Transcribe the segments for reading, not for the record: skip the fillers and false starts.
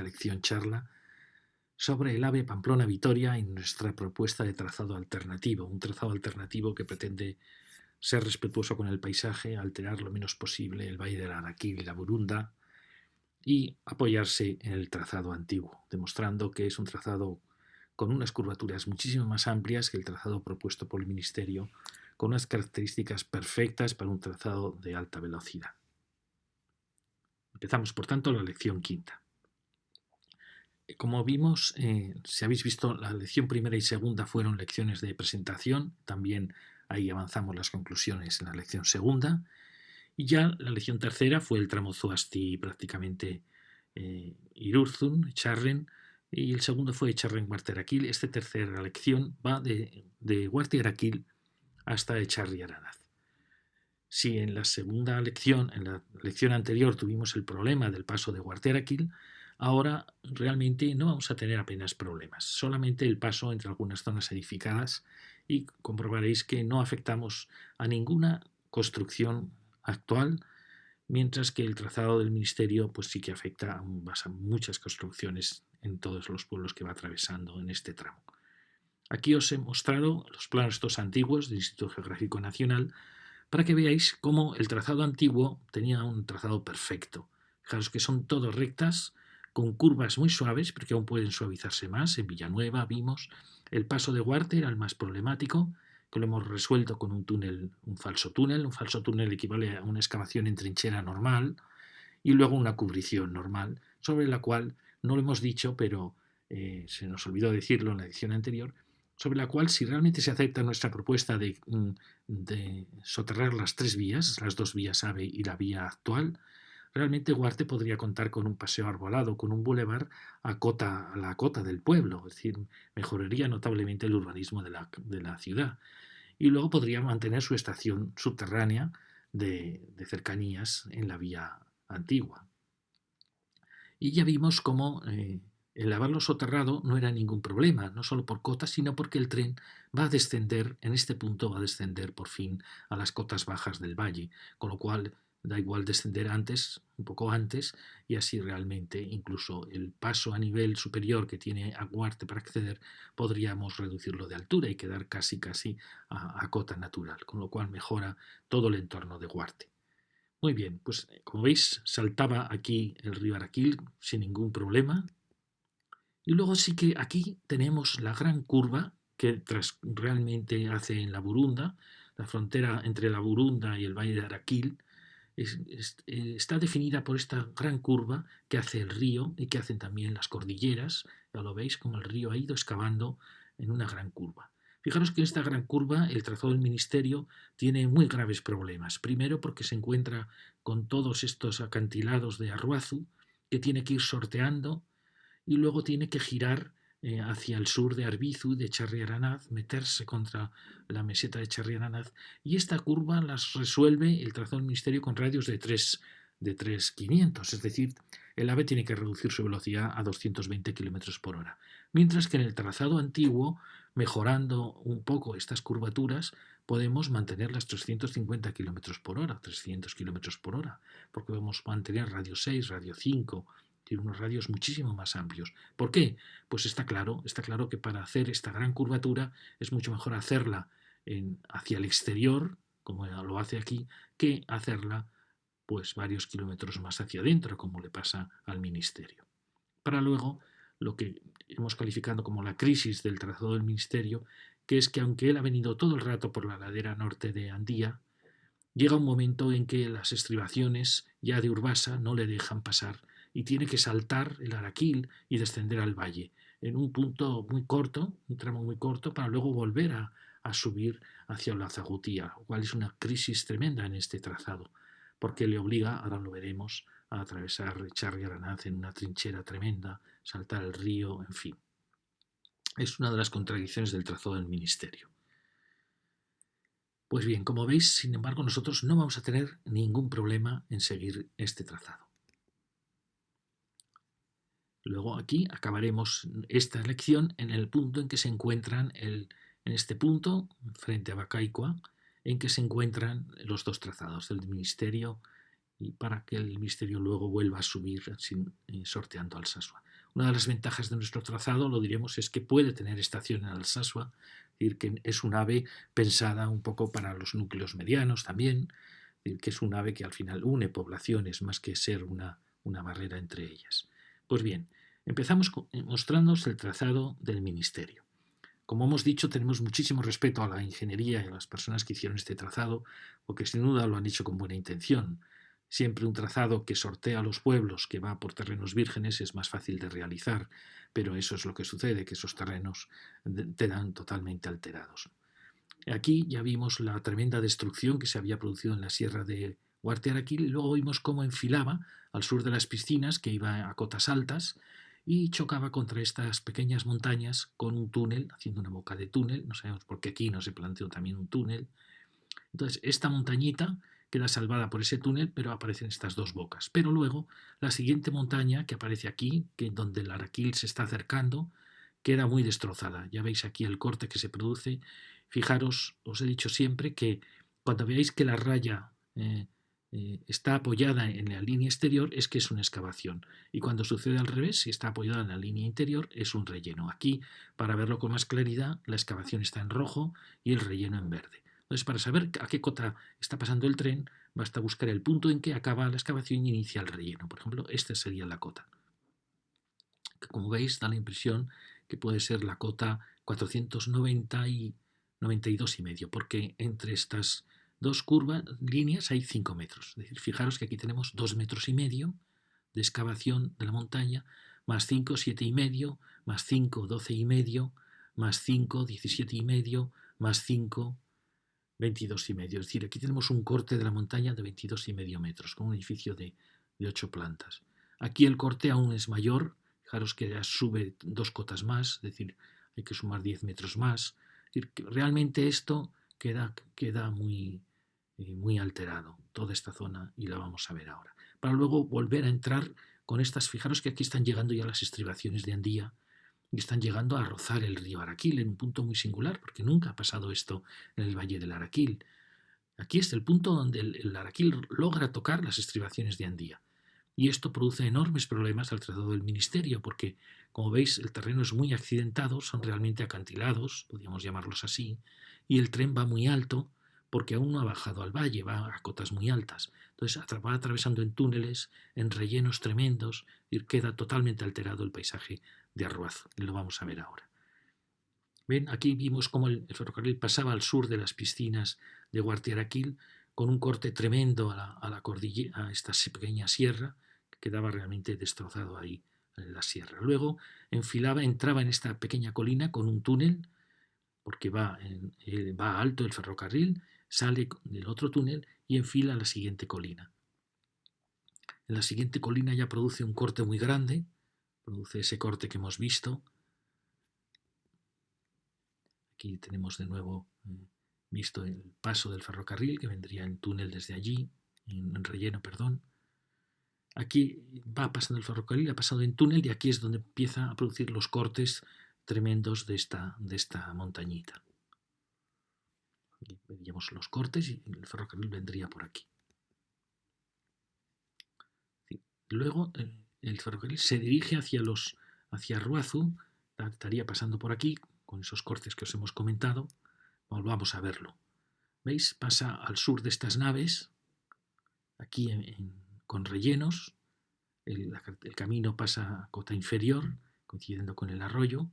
esta lección charla sobre el AVE Pamplona-Vitoria y nuestra propuesta de trazado alternativo, un trazado alternativo que pretende ser respetuoso con el paisaje, alterar lo menos posible el Valle del Araquil y la Burunda y apoyarse en el trazado antiguo, demostrando que es un trazado con unas curvaturas muchísimo más amplias que el trazado propuesto por el Ministerio, con unas características perfectas para un trazado de alta velocidad. Empezamos, por tanto, la lección quinta. Como vimos, si habéis visto, la lección primera y segunda fueron lecciones de presentación, también ahí avanzamos las conclusiones en la lección segunda, y ya la lección tercera fue el tramo Zuasti prácticamente Irurzun, Echarren, y el segundo fue Echarren-Guarteraquil. Esta tercera lección va de Guarteraquil hasta Echarri-Aranaz. Si en la segunda lección, en la lección anterior, tuvimos el problema del paso de Guarteraquil, ahora realmente no vamos a tener apenas problemas, solamente el paso entre algunas zonas edificadas y comprobaréis que no afectamos a ninguna construcción actual, mientras que el trazado del Ministerio pues sí que afecta a muchas construcciones en todos los pueblos que va atravesando en este tramo. Aquí os he mostrado los planos estos antiguos del Instituto Geográfico Nacional para que veáis cómo el trazado antiguo tenía un trazado perfecto. Fijaros que son todas rectas, con curvas muy suaves, porque aún pueden suavizarse más. En Villanueva vimos el paso de Huarte era el más problemático, que lo hemos resuelto con un túnel, un falso túnel. Un falso túnel equivale a una excavación en trinchera normal y luego una cubrición normal, sobre la cual, no lo hemos dicho, pero se nos olvidó decirlo en la edición anterior, sobre la cual, si realmente se acepta nuestra propuesta de soterrar las tres vías, las dos vías AVE y la vía actual, realmente Huarte podría contar con un paseo arbolado, con un bulevar a la cota del pueblo, es decir, mejoraría notablemente el urbanismo de la ciudad. Y luego podría mantener su estación subterránea de cercanías en la vía antigua. Y ya vimos cómo el haberlo soterrado no era ningún problema, no solo por cotas, sino porque el tren va a descender, en este punto va a descender por fin a las cotas bajas del valle, con lo cual da igual descender antes, un poco antes, y así realmente incluso el paso a nivel superior que tiene Aguarte para acceder, podríamos reducirlo de altura y quedar casi a cota natural, con lo cual mejora todo el entorno de Guarte. Muy bien, pues como veis saltaba aquí el río Araquil sin ningún problema. Y luego sí que aquí tenemos la gran curva que realmente hace en la Burunda, la frontera entre la Burunda y el Valle de Araquil, está definida por esta gran curva que hace el río y que hacen también las cordilleras. Ya lo veis como el río ha ido excavando en una gran curva. Fijaros que en esta gran curva el trazado del Ministerio tiene muy graves problemas. Primero porque se encuentra con todos estos acantilados de Arruazu que tiene que ir sorteando y luego tiene que girar hacia el sur de Arbizu, de Echarri-Aranaz, meterse contra la meseta de Echarri-Aranaz, y esta curva las resuelve el trazado del Ministerio con radios de 3.500, es decir, el AVE tiene que reducir su velocidad a 220 km por hora. Mientras que en el trazado antiguo, mejorando un poco estas curvaturas, podemos mantener las 350 km por hora, 300 km por hora, porque podemos mantener radio 6, radio 5, tiene unos radios muchísimo más amplios. ¿Por qué? Pues está claro que para hacer esta gran curvatura es mucho mejor hacerla hacia el exterior, como lo hace aquí, que hacerla pues varios kilómetros más hacia adentro, como le pasa al Ministerio. Para luego, lo que hemos calificado como la crisis del trazado del Ministerio, que es que aunque él ha venido todo el rato por la ladera norte de Andía, llega un momento en que las estribaciones ya de Urbasa no le dejan pasar y tiene que saltar el Araquil y descender al valle en un punto muy corto, un tramo muy corto, para luego volver a subir hacia la Zagutía, lo cual es una crisis tremenda en este trazado, porque le obliga, ahora lo veremos, a atravesar Echarri-Aranaz en una trinchera tremenda, saltar el río, en fin. Es una de las contradicciones del trazado del Ministerio. Pues bien, como veis, sin embargo, nosotros no vamos a tener ningún problema en seguir este trazado. Luego aquí acabaremos esta lección en el punto en que se encuentran, en este punto, frente a Bacaicua, en que se encuentran los dos trazados del Ministerio y para que el Ministerio luego vuelva a subir sorteando Alsasua. Una de las ventajas de nuestro trazado, lo diremos, es que puede tener estación en Alsasua, es decir, que es un ave pensada un poco para los núcleos medianos también, es decir, que es un ave que al final une poblaciones más que ser una barrera entre ellas. Pues bien, empezamos mostrándoos el trazado del Ministerio. Como hemos dicho, tenemos muchísimo respeto a la ingeniería y a las personas que hicieron este trazado, porque sin duda lo han hecho con buena intención. Siempre un trazado que sortea a los pueblos, que va por terrenos vírgenes, es más fácil de realizar, pero eso es lo que sucede, que esos terrenos te dan totalmente alterados. Aquí ya vimos la tremenda destrucción que se había producido en la sierra de Guartiaraquil, y luego vimos cómo enfilaba al sur de las piscinas, que iba a cotas altas, y chocaba contra estas pequeñas montañas con un túnel, haciendo una boca de túnel. No sabemos por qué aquí no se planteó también un túnel. Entonces, esta montañita queda salvada por ese túnel, pero aparecen estas dos bocas. Pero luego, la siguiente montaña que aparece aquí, que donde el Araquil se está acercando, queda muy destrozada. Ya veis aquí el corte que se produce. Fijaros, os he dicho siempre que cuando veáis que la raya está apoyada en la línea exterior, es que es una excavación. Y cuando sucede al revés, si está apoyada en la línea interior, es un relleno. Aquí, para verlo con más claridad, la excavación está en rojo y el relleno en verde. Entonces, para saber a qué cota está pasando el tren, basta buscar el punto en que acaba la excavación y inicia el relleno. Por ejemplo, esta sería la cota, que como veis da la impresión que puede ser la cota 490 y 92,5, porque entre estas dos líneas hay 5 metros. Es decir, fijaros que aquí tenemos 2,5 metros de excavación de la montaña, más 5, 7,5, más 5, 12,5, más 5, 17,5, más 5, 22,5. Es decir, aquí tenemos un corte de la montaña de 22,5 metros, con un edificio de 8 plantas. Aquí el corte aún es mayor. Fijaros que ya sube 2 cotas más, es decir, hay que sumar 10 metros más. Es decir, que realmente esto queda muy alterado, toda esta zona, y la vamos a ver ahora. Para luego volver a entrar con estas, fijaros que aquí están llegando ya las estribaciones de Andía, y están llegando a rozar el río Araquil en un punto muy singular, porque nunca ha pasado esto en el Valle del Araquil. Aquí es el punto donde el Araquil logra tocar las estribaciones de Andía. Y esto produce enormes problemas al trazado del Ministerio, porque, como veis, el terreno es muy accidentado, son realmente acantilados, podríamos llamarlos así, y el tren va muy alto, porque aún no ha bajado al valle, va a cotas muy altas. Entonces va atravesando en túneles, en rellenos tremendos, y queda totalmente alterado el paisaje de Arruazo, y lo vamos a ver ahora. ¿Ven? Aquí vimos cómo el ferrocarril pasaba al sur de las piscinas de Guartiaraquil, con un corte tremendo a la cordillera, a esta pequeña sierra, que quedaba realmente destrozado ahí en la sierra. Luego entraba en esta pequeña colina con un túnel, porque va alto el ferrocarril, sale del otro túnel y enfila a la siguiente colina. En la siguiente colina ya produce un corte muy grande, produce ese corte que hemos visto. Aquí tenemos de nuevo visto el paso del ferrocarril, que vendría en túnel desde allí, en relleno, perdón. Aquí va pasando el ferrocarril, ha pasado en túnel, y aquí es donde empieza a producir los cortes tremendos de esta montañita. Y veríamos los cortes y el ferrocarril vendría por aquí. Luego el ferrocarril se dirige hacia Arruazu, estaría pasando por aquí, con esos cortes que os hemos comentado. Volvamos a verlo. ¿Veis? Pasa al sur de estas naves, aquí con rellenos. El camino pasa a cota inferior, coincidiendo con el arroyo,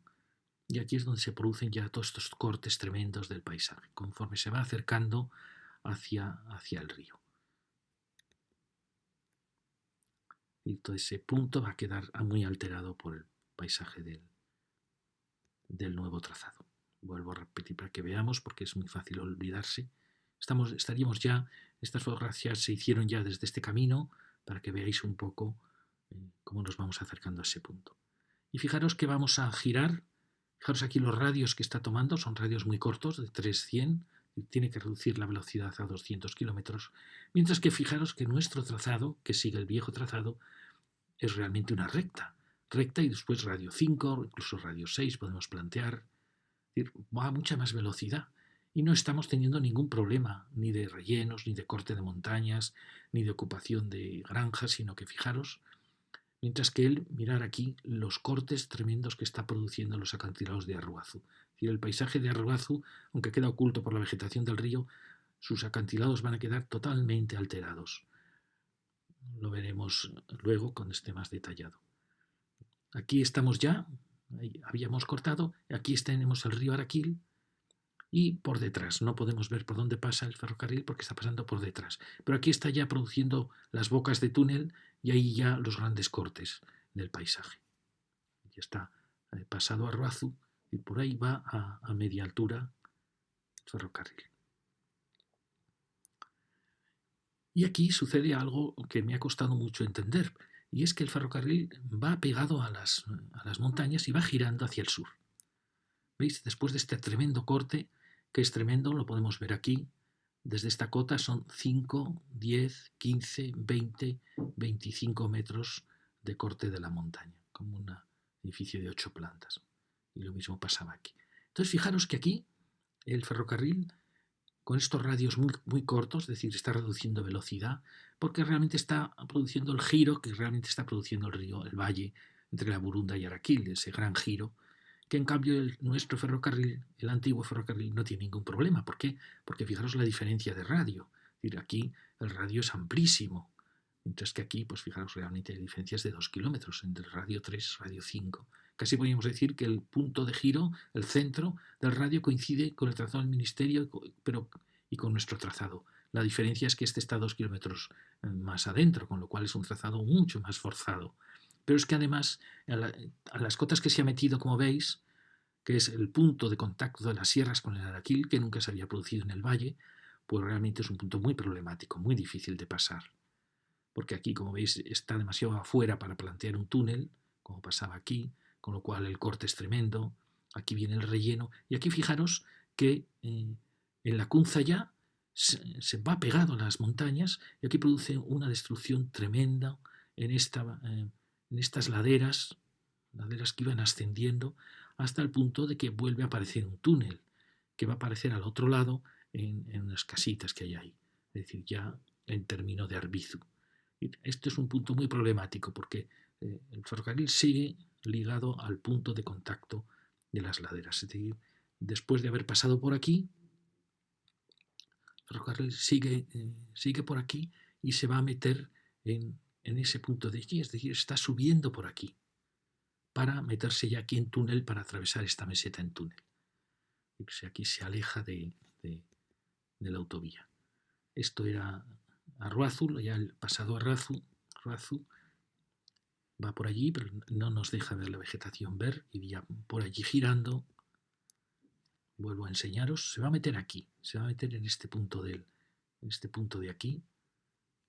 y aquí es donde se producen ya todos estos cortes tremendos del paisaje, conforme se va acercando hacia el río. Y todo ese punto va a quedar muy alterado por el paisaje del nuevo trazado. Vuelvo a repetir para que veamos, porque es muy fácil olvidarse. Estaríamos ya, estas fotografías se hicieron ya desde este camino, para que veáis un poco cómo nos vamos acercando a ese punto. Y fijaros que vamos a girar. Fijaros aquí los radios que está tomando, son radios muy cortos, de 300, y tiene que reducir la velocidad a 200 kilómetros. Mientras que fijaros que nuestro trazado, que sigue el viejo trazado, es realmente una recta y después radio 5, incluso radio 6 podemos plantear. Es decir, va a mucha más velocidad y no estamos teniendo ningún problema, ni de rellenos, ni de corte de montañas, ni de ocupación de granjas, sino que fijaros, Mientras que él, mirar aquí los cortes tremendos que está produciendo los acantilados de Arruazu. Es decir, el paisaje de Arruazu, aunque queda oculto por la vegetación del río, sus acantilados van a quedar totalmente alterados. Lo veremos luego cuando esté más detallado. Aquí estamos ya, habíamos cortado, aquí tenemos el río Araquil y por detrás. No podemos ver por dónde pasa el ferrocarril porque está pasando por detrás. Pero aquí está ya produciendo las bocas de túnel y ahí ya los grandes cortes del paisaje. Ya está pasado a Arruazu y por ahí va a media altura el ferrocarril. Y aquí sucede algo que me ha costado mucho entender, y es que el ferrocarril va pegado a las montañas y va girando hacia el sur. ¿Veis? Después de este tremendo corte, que es tremendo, lo podemos ver aquí. Desde esta cota son 5, 10, 15, 20, 25 metros de corte de la montaña, como un edificio de 8 plantas. Y lo mismo pasaba aquí. Entonces, fijaros que aquí el ferrocarril, con estos radios muy, muy cortos, es decir, está reduciendo velocidad, porque realmente está produciendo el giro que realmente está produciendo el río, el valle, entre la Burunda y Araquil, ese gran giro, que en cambio nuestro ferrocarril, el antiguo ferrocarril, no tiene ningún problema. ¿Por qué? Porque fijaros la diferencia de radio. Es decir, aquí el radio es amplísimo, mientras que aquí, pues fijaros, realmente hay diferencias de 2 kilómetros entre el radio 3 y radio 5. Casi podríamos decir que el punto de giro, el centro del radio coincide con el trazado del ministerio y con nuestro trazado. La diferencia es que este está 2 kilómetros más adentro, con lo cual es un trazado mucho más forzado. Pero es que además a las cotas que se ha metido, como veis, que es el punto de contacto de las sierras con el Araquil, que nunca se había producido en el valle, pues realmente es un punto muy problemático, muy difícil de pasar. Porque aquí, como veis, está demasiado afuera para plantear un túnel, como pasaba aquí, con lo cual el corte es tremendo. Aquí viene el relleno. Y aquí fijaros que en la Cunza ya se va pegado a las montañas y aquí produce una destrucción tremenda en estas laderas que iban ascendiendo hasta el punto de que vuelve a aparecer un túnel, que va a aparecer al otro lado en unas casitas que hay ahí, es decir, ya en término de Arbizu. Esto es un punto muy problemático porque el ferrocarril sigue ligado al punto de contacto de las laderas, es decir, después de haber pasado por aquí, el ferrocarril sigue por aquí y se va a meter en ese punto de allí, es decir, está subiendo por aquí para meterse ya aquí en túnel para atravesar esta meseta en túnel. Aquí se aleja de la autovía. Esto era Arruazu, ya el pasado Arruazu va por allí, pero no nos deja ver la vegetación y ya por allí girando, vuelvo a enseñaros, se va a meter aquí, se va a meter en este punto de aquí,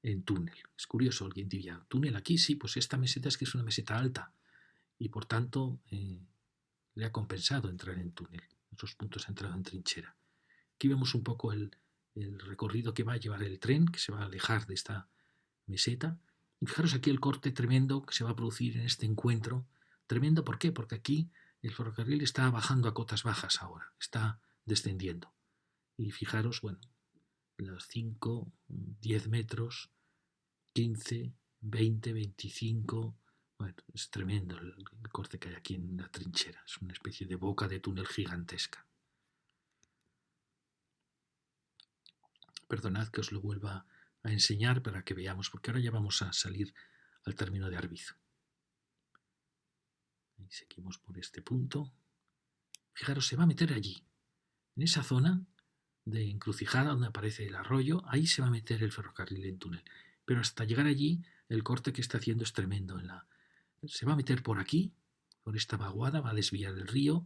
en túnel. Es curioso, alguien diría, túnel aquí, sí, pues esta meseta es que es una meseta alta y por tanto le ha compensado entrar en túnel. En otros puntos ha entrado en trinchera. Aquí vemos un poco el recorrido que va a llevar el tren, que se va a alejar de esta meseta. Y fijaros aquí el corte tremendo que se va a producir en este encuentro. Tremendo, ¿por qué? Porque aquí el ferrocarril está bajando a cotas bajas ahora, está descendiendo. Y fijaros, bueno, los 5, 10 metros, 15, 20, 25. Bueno, es tremendo el corte que hay aquí en la trinchera. Es una especie de boca de túnel gigantesca. Perdonad que os lo vuelva a enseñar para que veamos, porque ahora ya vamos a salir al término de Arbizu. Y seguimos por este punto. Fijaros, se va a meter allí, en esa zona de encrucijada donde aparece el arroyo, ahí se va a meter el ferrocarril en túnel. Pero hasta llegar allí, el corte que está haciendo es tremendo. Se va a meter por aquí, por esta vaguada, va a desviar el río.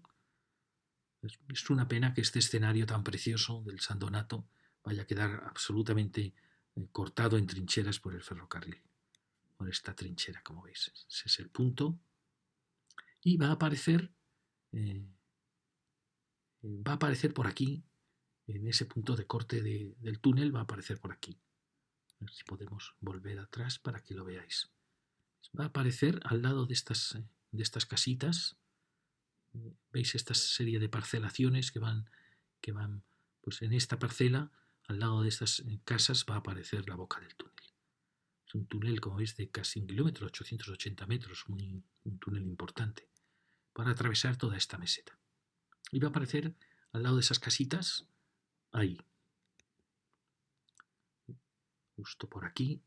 Es una pena que este escenario tan precioso del San Donato vaya a quedar absolutamente cortado en trincheras por el ferrocarril, por esta trinchera, como veis. Ese es el punto. Y va a aparecer por aquí, en ese punto de corte del túnel, va a aparecer por aquí. A ver si podemos volver atrás para que lo veáis. Va a aparecer al lado de estas casitas. ¿Veis esta serie de parcelaciones que van pues en esta parcela, al lado de estas casas, va a aparecer la boca del túnel? Es un túnel, como veis, de casi 1 kilómetro, 880 metros, un túnel importante, para atravesar toda esta meseta. Y va a aparecer al lado de esas casitas, ahí, justo por aquí,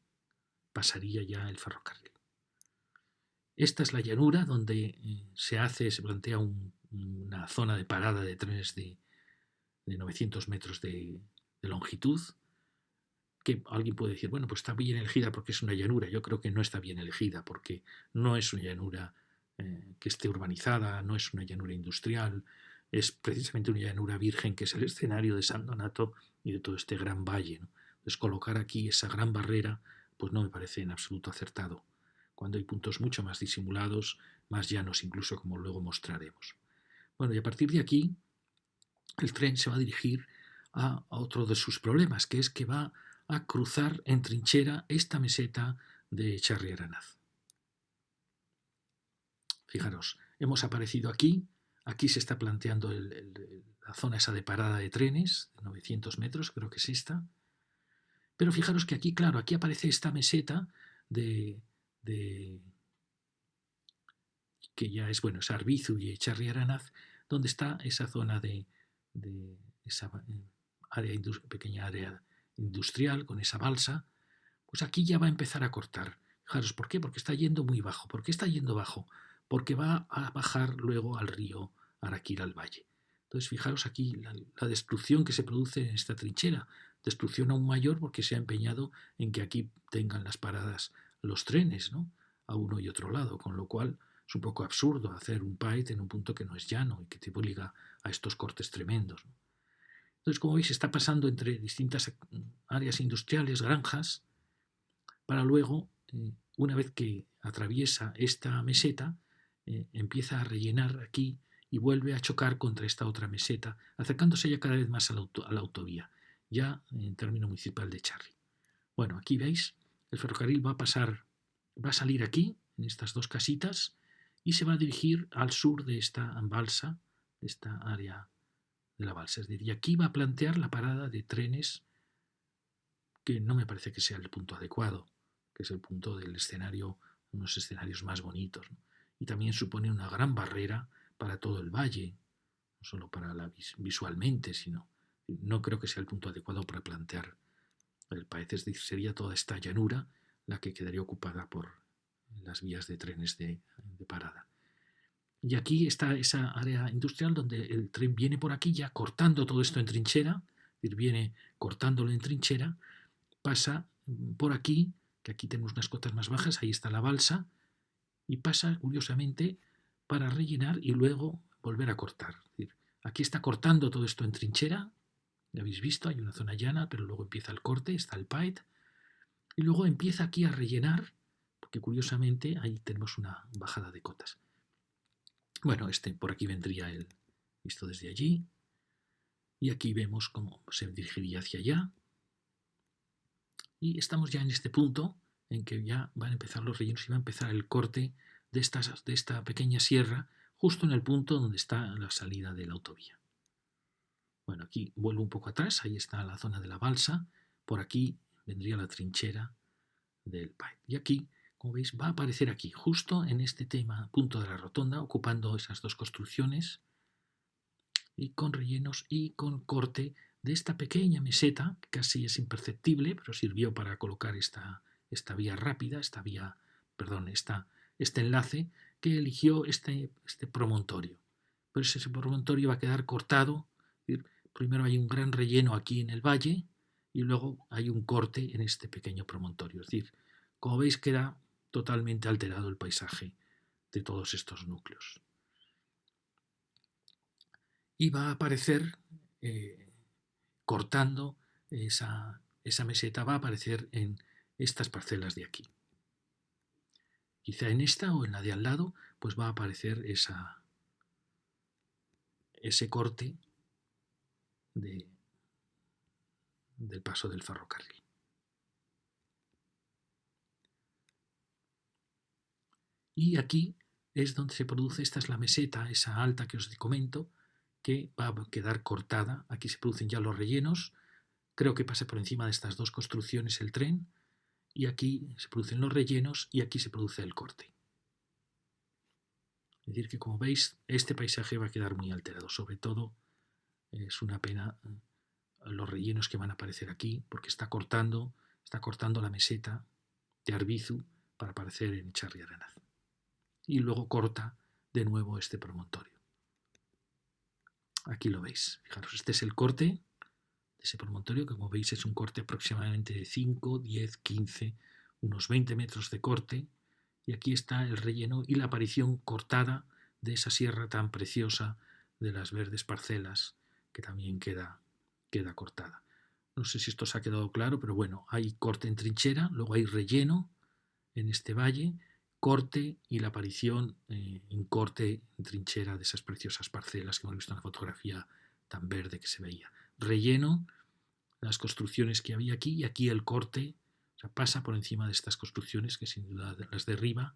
pasaría ya el ferrocarril. Esta es la llanura donde se plantea una zona de parada de trenes de 900 metros de longitud, que alguien puede decir, bueno, pues está bien elegida porque es una llanura. Yo creo que no está bien elegida porque no es una llanura que esté urbanizada, no es una llanura industrial, es precisamente una llanura virgen que es el escenario de San Donato y de todo este gran valle, ¿no? Entonces colocar aquí esa gran barrera pues no me parece en absoluto acertado, cuando hay puntos mucho más disimulados, más llanos incluso, como luego mostraremos. Bueno, y a partir de aquí el tren se va a dirigir a otro de sus problemas, que es que va a cruzar en trinchera esta meseta de Charri Aranaz. Fijaros, hemos aparecido aquí, aquí se está planteando la zona esa de parada de trenes, de 900 metros, creo que es esta, pero fijaros que aquí, claro, aquí aparece esta meseta de que ya es, bueno, es Arbizu y Charri Aranaz, donde está esa zona de esa pequeña área industrial con esa balsa, pues aquí ya va a empezar a cortar. Fijaros, ¿por qué? Porque está yendo muy bajo. ¿Por qué está yendo bajo? Porque va a bajar luego al río Araquira, al valle. Entonces, fijaros aquí la destrucción que se produce en esta trinchera. Destrucción aún mayor porque se ha empeñado en que aquí tengan las paradas los trenes, ¿no? A uno y otro lado, con lo cual es un poco absurdo hacer un PAET en un punto que no es llano y que te obliga a estos cortes tremendos, ¿no? Entonces, como veis, está pasando entre distintas áreas industriales, granjas, para luego, una vez que atraviesa esta meseta, empieza a rellenar aquí y vuelve a chocar contra esta otra meseta, acercándose ya cada vez más a la autovía, ya en término municipal de Charri. Bueno, aquí veis, el ferrocarril va a salir aquí, en estas dos casitas, y se va a dirigir al sur de esta balsa, de esta área de la balsa. Es decir, y aquí va a plantear la parada de trenes, que no me parece que sea el punto adecuado, que es el punto del escenario, unos escenarios más bonitos, ¿no? Y también supone una gran barrera para todo el valle, no solo para visualmente, sino no creo que sea el punto adecuado para plantear el país. Es decir, sería toda esta llanura la que quedaría ocupada por las vías de trenes de parada. Y aquí está esa área industrial donde el tren viene por aquí ya cortando todo esto en trinchera, es decir, viene cortándolo en trinchera, pasa por aquí, que aquí tenemos unas cotas más bajas, ahí está la balsa, y pasa curiosamente para rellenar y luego volver a cortar. Es decir, aquí está cortando todo esto en trinchera, ya habéis visto, hay una zona llana, pero luego empieza el corte, está el PAET, y luego empieza aquí a rellenar, porque curiosamente ahí tenemos una bajada de cotas. Bueno, por aquí vendría el visto desde allí, y aquí vemos cómo se dirigiría hacia allá, y estamos ya en este punto en que ya van a empezar los rellenos y va a empezar el corte de esta pequeña sierra justo en el punto donde está la salida de la autovía. Bueno, aquí vuelvo un poco atrás, ahí está la zona de la balsa, por aquí vendría la trinchera del PAET. Y aquí, como veis, va a aparecer aquí, justo en este punto de la rotonda, ocupando esas dos construcciones, y con rellenos y con corte de esta pequeña meseta, que casi es imperceptible, pero sirvió para colocar esta vía rápida, este enlace que eligió este promontorio. Pero ese promontorio va a quedar cortado. Primero hay un gran relleno aquí en el valle y luego hay un corte en este pequeño promontorio. Es decir, como veis, queda totalmente alterado el paisaje de todos estos núcleos. Y va a aparecer, cortando esa meseta, va a aparecer en estas parcelas de aquí. Quizá en esta o en la de al lado, pues va a aparecer ese corte del paso del ferrocarril. Y aquí es donde se produce, esta es la meseta, esa alta que os comento, que va a quedar cortada. Aquí se producen ya los rellenos. Creo que pasa por encima de estas dos construcciones el tren y aquí se producen los rellenos y aquí se produce el corte. Es decir, que como veis, este paisaje va a quedar muy alterado. Sobre todo, es una pena los rellenos que van a aparecer aquí, porque está cortando la meseta de Arbizu para aparecer en Echarri Aranaz. Y luego corta de nuevo este promontorio. Aquí lo veis. Fijaros, este es el corte de ese promontorio, que como veis es un corte aproximadamente de 5, 10, 15, unos 20 metros de corte. Y aquí está el relleno y la aparición cortada de esa sierra tan preciosa de las verdes parcelas, que también queda cortada. No sé si esto os ha quedado claro, pero bueno, hay corte en trinchera, luego hay relleno en este valle, corte y la aparición en corte en trinchera de esas preciosas parcelas que hemos visto en la fotografía tan verde que se veía. Relleno, las construcciones que había aquí y aquí el corte, o sea, pasa por encima de estas construcciones que sin duda las derriba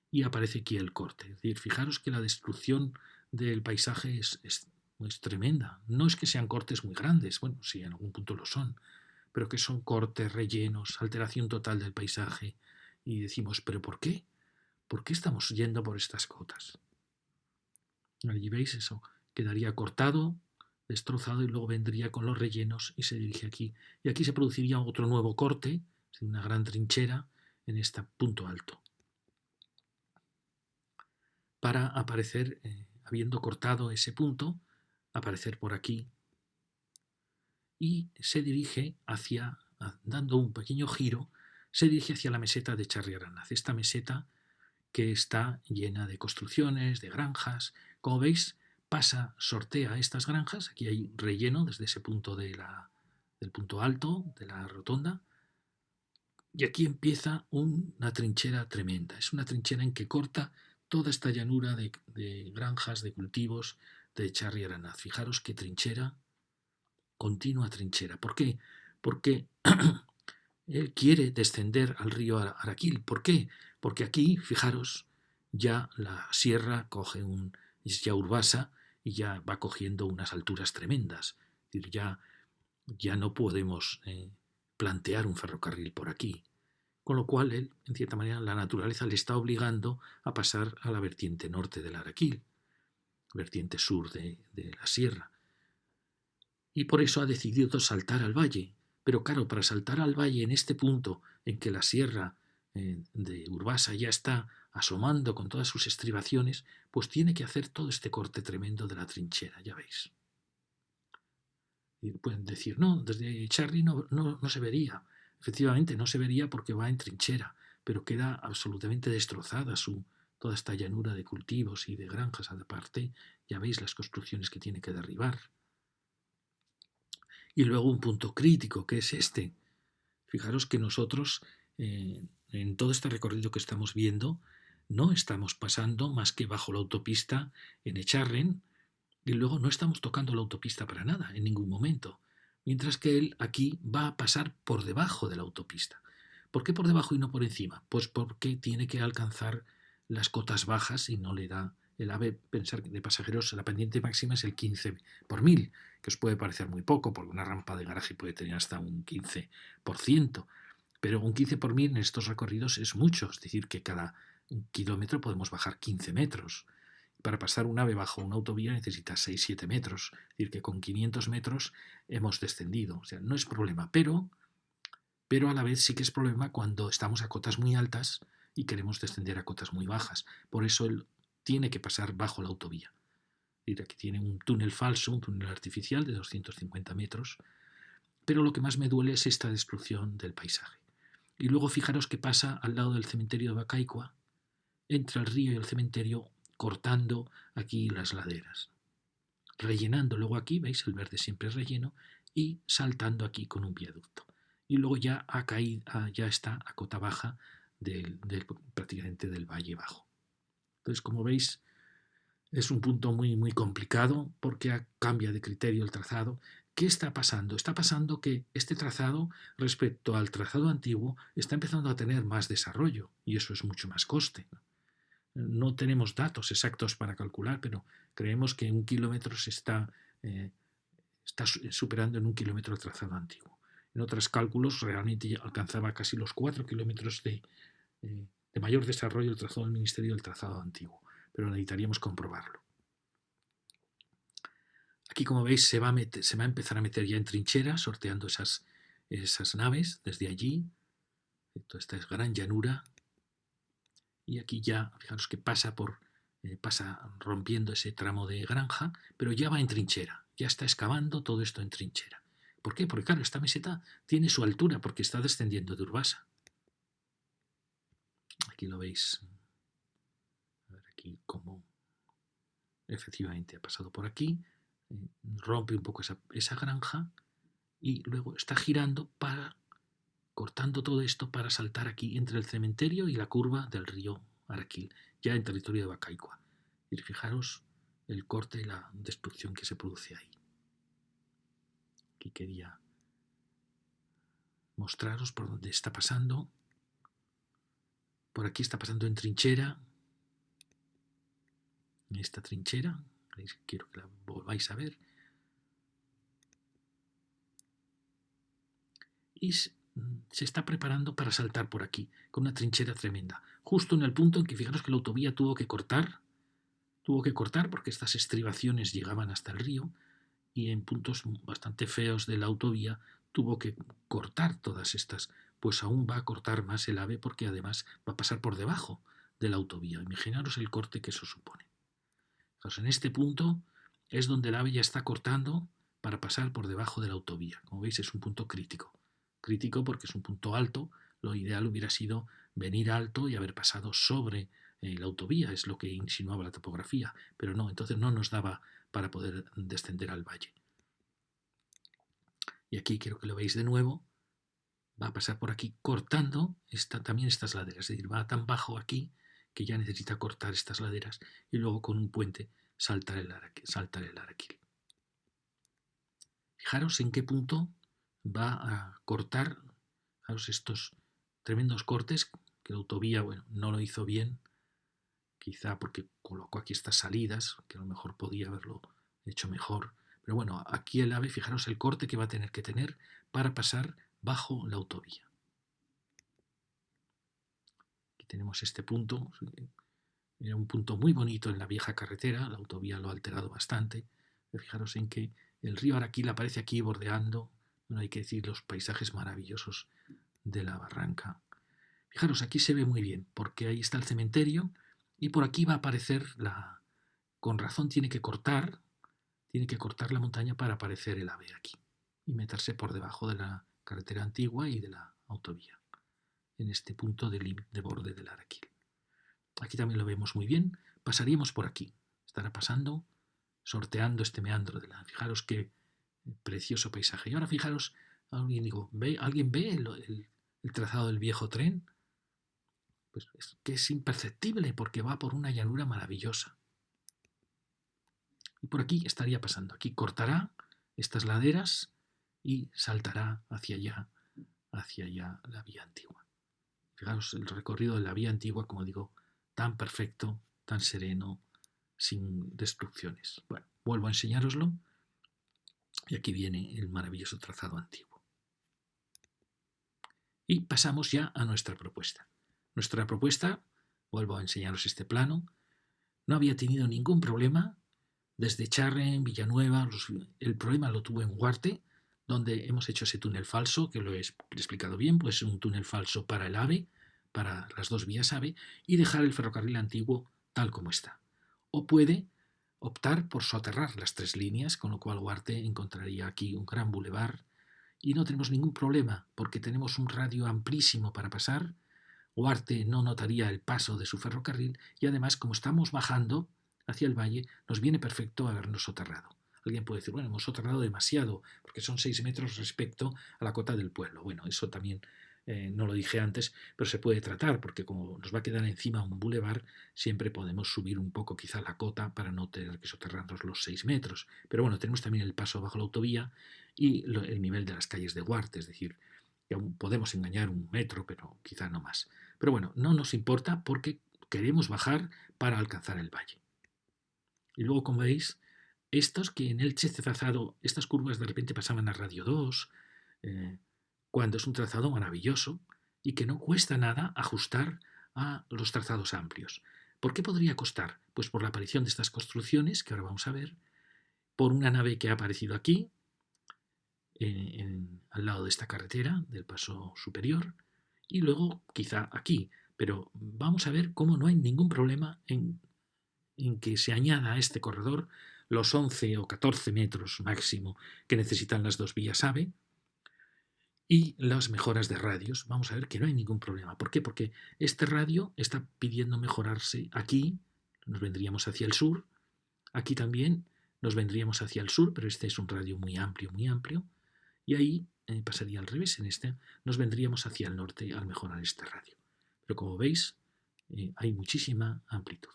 y aparece aquí el corte. Es decir, fijaros que la destrucción del paisaje es tremenda. No es que sean cortes muy grandes, bueno, sí, en algún punto lo son, pero que son cortes, rellenos, alteración total del paisaje. Y decimos, ¿pero por qué? ¿Por qué estamos yendo por estas cotas? Allí veis eso, quedaría cortado, destrozado y luego vendría con los rellenos y se dirige aquí. Y aquí se produciría otro nuevo corte, una gran trinchera en este punto alto, para aparecer, habiendo cortado ese punto, aparecer por aquí y se dirige hacia, dando un pequeño giro, se dirige hacia la meseta de Echarri Aranaz. Esta meseta que está llena de construcciones, de granjas. Como veis, sortea estas granjas. Aquí hay relleno desde ese punto del punto alto de la rotonda. Y aquí empieza una trinchera tremenda. Es una trinchera en que corta toda esta llanura de granjas, de cultivos de Echarri Aranaz. Fijaros qué trinchera, continua trinchera. ¿Por qué? Porque él quiere descender al río Araquil. ¿Por qué? Porque aquí, fijaros, ya la sierra es ya urbasa y ya va cogiendo unas alturas tremendas. Es decir, ya no podemos plantear un ferrocarril por aquí. Con lo cual, él, en cierta manera, la naturaleza le está obligando a pasar a la vertiente norte del Araquil, vertiente sur de la sierra. Y por eso ha decidido saltar al valle. Pero claro, para saltar al valle en este punto en que la sierra de Urbasa ya está asomando con todas sus estribaciones, pues tiene que hacer todo este corte tremendo de la trinchera, ya veis. Y pueden decir, no, desde Echarri no se vería. Efectivamente, no se vería porque va en trinchera, pero queda absolutamente destrozada toda esta llanura de cultivos y de granjas aparte. Ya veis las construcciones que tiene que derribar. Y luego un punto crítico, que es este. Fijaros que nosotros, en todo este recorrido que estamos viendo, no estamos pasando más que bajo la autopista en Echarren y luego no estamos tocando la autopista para nada, en ningún momento. Mientras que él aquí va a pasar por debajo de la autopista. ¿Por qué por debajo y no por encima? Pues porque tiene que alcanzar las cotas bajas y no le da el AVE. Pensar que de pasajeros la pendiente máxima es el 15 por 1000, que os puede parecer muy poco, porque una rampa de garaje puede tener hasta un 15%, pero un 15 por 1000 en estos recorridos es mucho, es decir, que cada kilómetro podemos bajar 15 metros. Para pasar un AVE bajo una autovía necesita 6-7 metros, es decir, que con 500 metros hemos descendido, o sea, no es problema, pero a la vez sí que es problema cuando estamos a cotas muy altas y queremos descender a cotas muy bajas. Por eso él tiene que pasar bajo la autovía. Aquí tiene un túnel falso, un túnel artificial de 250 metros, pero lo que más me duele es esta destrucción del paisaje. Y luego fijaros que pasa al lado del cementerio de Bacaicua, entre el río y el cementerio, cortando aquí las laderas, rellenando luego aquí, veis, el verde siempre es relleno, y saltando aquí con un viaducto. Y luego ya ha caído, ya está a cota baja prácticamente del valle bajo. Entonces, como veis, es un punto muy, muy complicado porque cambia de criterio el trazado. ¿Qué está pasando? Está pasando que este trazado, respecto al trazado antiguo, está empezando a tener más desarrollo y eso es mucho más coste. No tenemos datos exactos para calcular, pero creemos que 1 kilómetro está superando en 1 kilómetro el trazado antiguo. En otros cálculos realmente ya alcanzaba casi los 4 kilómetros de mayor desarrollo del trazado del Ministerio del trazado antiguo, pero necesitaríamos comprobarlo. Aquí, como veis, se va a empezar a meter ya en trincheras, sorteando esas naves desde allí. Toda esta es gran llanura. Y aquí ya, fijaros que pasa rompiendo ese tramo de granja, pero ya va en trinchera. Ya está excavando todo esto en trinchera. ¿Por qué? Porque claro, esta meseta tiene su altura porque está descendiendo de Urbasa. Aquí lo veis. A ver aquí cómo efectivamente ha pasado por aquí. Rompe un poco esa granja y luego está girando cortando todo esto para saltar aquí entre el cementerio y la curva del río Araquil, ya en territorio de Bacaicua. Y fijaros el corte y la destrucción que se produce ahí. Aquí quería mostraros por dónde está pasando. Por aquí está pasando en trinchera. En esta trinchera. Quiero que la volváis a ver. Y se está preparando para saltar por aquí, con una trinchera tremenda. Justo en el punto en que fijaros que la autovía tuvo que cortar porque estas estribaciones llegaban hasta el río y en puntos bastante feos de la autovía tuvo que cortar todas estas. Pues aún va a cortar más el AVE porque además va a pasar por debajo de la autovía. Imaginaros el corte que eso supone. Entonces, en este punto es donde el AVE ya está cortando para pasar por debajo de la autovía. Como veis, es un punto crítico. Crítico porque es un punto alto. Lo ideal hubiera sido venir alto y haber pasado sobre la autovía, es lo que insinuaba la topografía, pero no, entonces no nos daba para poder descender al valle. Y aquí quiero que lo veáis de nuevo. Va a pasar por aquí cortando también estas laderas, es decir, va tan bajo aquí que ya necesita cortar estas laderas y luego con un puente saltar el Araquil. Fijaros en qué punto va a cortar, fijaros estos tremendos cortes, que la autovía, bueno, no lo hizo bien, quizá porque colocó aquí estas salidas, que a lo mejor podía haberlo hecho mejor. Pero bueno, aquí el AVE, fijaros el corte que va a tener que tener para pasar bajo la autovía. Aquí tenemos este punto, era un punto muy bonito en la vieja carretera, la autovía lo ha alterado bastante. Pero fijaros en que el río Araquil aparece aquí bordeando, no hay que decir, los paisajes maravillosos de la barranca. Fijaros, aquí se ve muy bien, porque ahí está el cementerio y por aquí va a aparecer con razón tiene que cortar la montaña para aparecer el AVE aquí y meterse por debajo de la carretera antigua y de la autovía, en este punto de borde del Araquil. Aquí también lo vemos muy bien. Pasaríamos por aquí. Estará pasando, sorteando este meandro Fijaros qué precioso paisaje. Y ahora fijaros, ¿alguien ve el trazado del viejo tren? Pues es que es imperceptible porque va por una llanura maravillosa. Y por aquí estaría pasando. Aquí cortará estas laderas y saltará hacia allá la vía antigua. Fijaros el recorrido de la vía antigua, como digo, tan perfecto, tan sereno, sin destrucciones. Bueno, vuelvo a enseñároslo y aquí viene el maravilloso trazado antiguo. Y pasamos ya a nuestra propuesta. Nuestra propuesta, vuelvo a enseñaros este plano, no había tenido ningún problema desde Charren, Villanueva. El problema lo tuvo en Huarte, donde hemos hecho ese túnel falso, que lo he explicado bien, pues un túnel falso para el AVE, para las dos vías AVE, y dejar el ferrocarril antiguo tal como está. O puede optar por soterrar las tres líneas, con lo cual Huarte encontraría aquí un gran bulevar y no tenemos ningún problema porque tenemos un radio amplísimo para pasar. Huarte no notaría el paso de su ferrocarril y además, como estamos bajando hacia el valle, nos viene perfecto habernos soterrado. Alguien puede decir, bueno, hemos soterrado demasiado porque son 6 metros respecto a la cota del pueblo. Bueno, eso también no lo dije antes, pero se puede tratar porque como nos va a quedar encima un bulevar, siempre podemos subir un poco quizá la cota para no tener que soterrarnos los 6 metros. Pero bueno, tenemos también el paso bajo la autovía y el nivel de las calles de Huarte, es decir, que aún podemos engañar 1 metro, pero quizá no más. Pero bueno, no nos importa porque queremos bajar para alcanzar el valle. Y luego, como veis, estos que en Elche este trazado, estas curvas de repente pasaban a Radio 2, cuando es un trazado maravilloso y que no cuesta nada ajustar a los trazados amplios. ¿Por qué podría costar? Pues por la aparición de estas construcciones, que ahora vamos a ver, por una nave que ha aparecido aquí, al lado de esta carretera del paso superior, y luego quizá aquí. Pero vamos a ver cómo no hay ningún problema en que se añada a este corredor los 11 o 14 metros máximo que necesitan las dos vías AVE y las mejoras de radios. Vamos a ver que no hay ningún problema. ¿Por qué? Porque este radio está pidiendo mejorarse aquí, nos vendríamos hacia el sur, aquí también nos vendríamos hacia el sur, pero este es un radio muy amplio, y ahí pasaría al revés, en este nos vendríamos hacia el norte al mejorar este radio. Pero como veis, hay muchísima amplitud.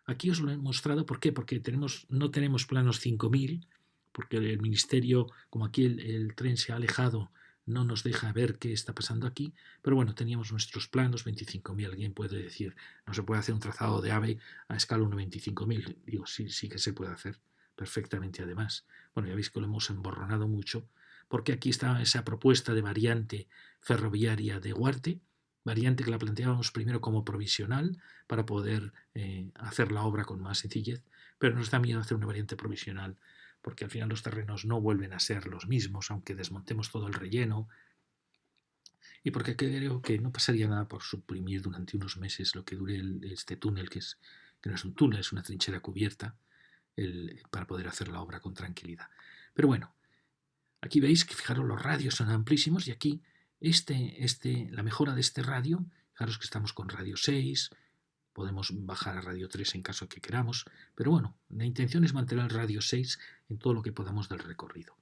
Aquí os lo he mostrado, ¿por qué? Porque no tenemos planos 5000, porque el ministerio, como aquí el tren se ha alejado, no nos deja ver qué está pasando aquí, pero bueno, teníamos nuestros planos 25.000. Alguien puede decir, no se puede hacer un trazado de AVE a escala 1.25.000. Digo, sí, sí que se puede hacer perfectamente además. Bueno, ya veis que lo hemos emborronado mucho, porque aquí está esa propuesta de variante ferroviaria de Huarte, variante que la planteábamos primero como provisional para poder hacer la obra con más sencillez, pero nos da miedo hacer una variante provisional porque al final los terrenos no vuelven a ser los mismos, aunque desmontemos todo el relleno, y porque creo que no pasaría nada por suprimir durante unos meses lo que dure este túnel, que no es un túnel, es una trinchera cubierta, para poder hacer la obra con tranquilidad. Pero bueno, aquí veis que, fijaros, los radios son amplísimos y aquí la mejora de este radio, fijaros que estamos con radio 6, podemos bajar a radio 3 en caso que queramos, pero bueno, la intención es mantener el radio 6 en todo lo que podamos del recorrido.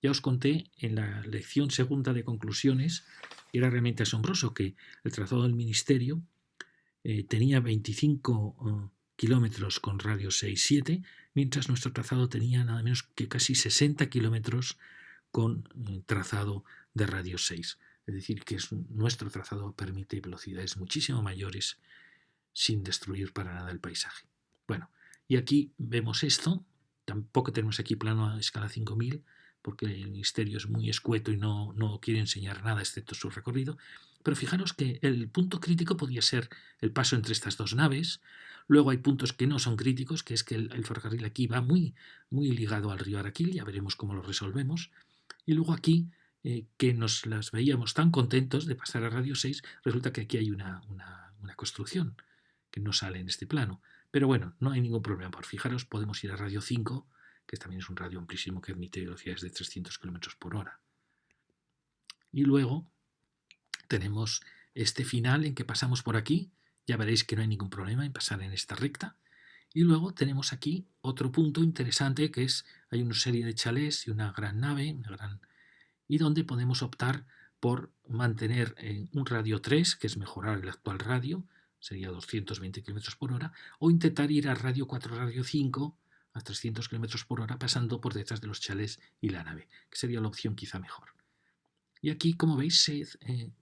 Ya os conté en la lección segunda de conclusiones, y era realmente asombroso que el trazado del ministerio tenía 25 kilómetros con radio 6-7, mientras nuestro trazado tenía nada menos que casi 60 kilómetros con trazado de radio 6. Es decir, que nuestro trazado permite velocidades muchísimo mayores sin destruir para nada el paisaje. Bueno, y aquí vemos esto. Tampoco tenemos aquí plano a escala 5000 porque el ministerio es muy escueto y no quiere enseñar nada excepto su recorrido. Pero fijaros que el punto crítico podría ser el paso entre estas dos naves. Luego hay puntos que no son críticos, que es que el ferrocarril aquí va muy ligado al río Araquil, ya veremos cómo lo resolvemos. Y luego aquí, que nos las veíamos tan contentos de pasar a radio 6, resulta que aquí hay una construcción que no sale en este plano. Pero bueno, no hay ningún problema. Por fijaros, podemos ir a radio 5, que también es un radio amplísimo que admite velocidades de 300 km por hora. Y luego tenemos este final en que pasamos por aquí. Ya veréis que no hay ningún problema en pasar en esta recta. Y luego tenemos aquí otro punto interesante que es, hay una serie de chalés y una gran nave, y donde podemos optar por mantener un radio 3, que es mejorar el actual radio, sería 220 km por hora, o intentar ir a radio 4, radio 5 a 300 km por hora pasando por detrás de los chalés y la nave, que sería la opción quizá mejor. Y aquí, como veis, se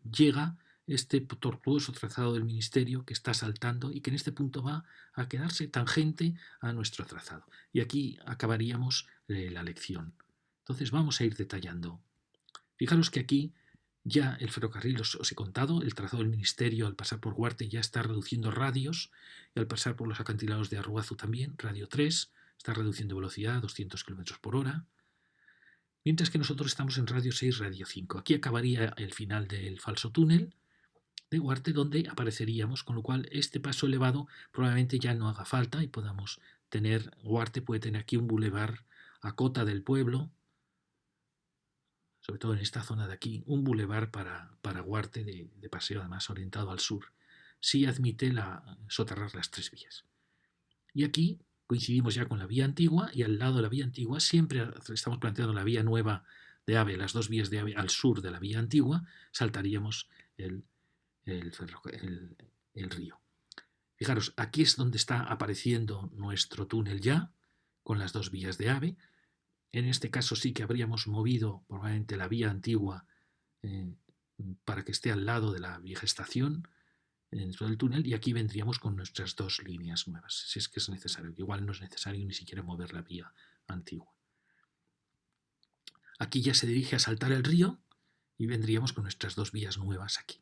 llega este tortuoso trazado del ministerio que está saltando y que en este punto va a quedarse tangente a nuestro trazado. Y aquí acabaríamos la lección. Entonces vamos a ir detallando. Fijaros que aquí ya el ferrocarril, os he contado, el trazado del ministerio al pasar por Huarte ya está reduciendo radios, y al pasar por los acantilados de Arruazu también, radio 3, está reduciendo velocidad a 200 km por hora, mientras que nosotros estamos en radio 6, radio 5. Aquí acabaría el final del falso túnel de Huarte, donde apareceríamos, con lo cual este paso elevado probablemente ya no haga falta y podamos tener, Huarte puede tener aquí un bulevar a cota del pueblo, sobre todo en esta zona de aquí, un bulevar para Huarte de paseo, además orientado al sur, si admite soterrar las tres vías. Y aquí coincidimos ya con la vía antigua, y al lado de la vía antigua siempre estamos planteando la vía nueva de AVE, las dos vías de AVE al sur de la vía antigua, saltaríamos el río. Fijaros, aquí es donde está apareciendo nuestro túnel ya, con las dos vías de AVE. En este caso sí que habríamos movido probablemente la vía antigua para que esté al lado de la vieja estación dentro del túnel, y aquí vendríamos con nuestras dos líneas nuevas, si es que es necesario. Igual no es necesario ni siquiera mover la vía antigua. Aquí ya se dirige a saltar el río, y vendríamos con nuestras dos vías nuevas aquí.